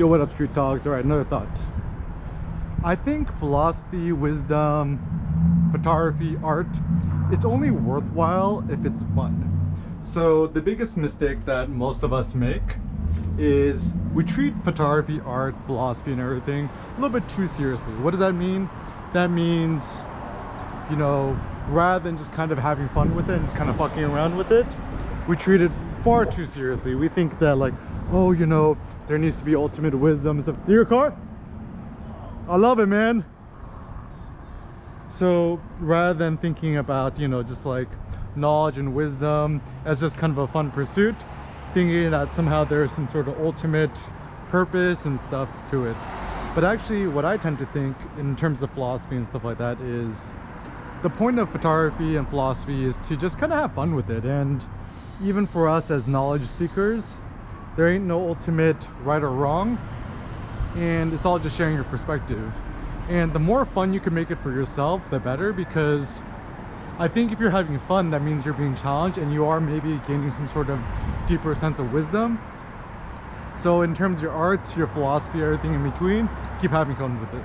Yo, what up, street dogs? All right, another thought. I think philosophy, wisdom, photography, art, it's only worthwhile if it's fun. So the biggest mistake that most of us make is we treat photography, art, philosophy, and everything a little bit too seriously. What does that mean? That means, you know, rather than just kind of having fun with it and just kind of fucking around with it, we treat it far too seriously. We think that, like, oh, you know, there needs to be ultimate wisdom and stuff. Your car? I love it, man. So rather than thinking about, you know, just like knowledge and wisdom as just kind of a fun pursuit, thinking that somehow there's some sort of ultimate purpose and stuff to it. But actually what I tend to think in terms of philosophy and stuff like that is the point of photography and philosophy is to just kind of have fun with it. And even for us as knowledge seekers, there ain't no ultimate right or wrong, and it's all just sharing your perspective. And the more fun you can make it for yourself, the better, because I think if you're having fun, that means you're being challenged and you are maybe gaining some sort of deeper sense of wisdom. So in terms of your arts, your philosophy, everything in between, keep having fun with it.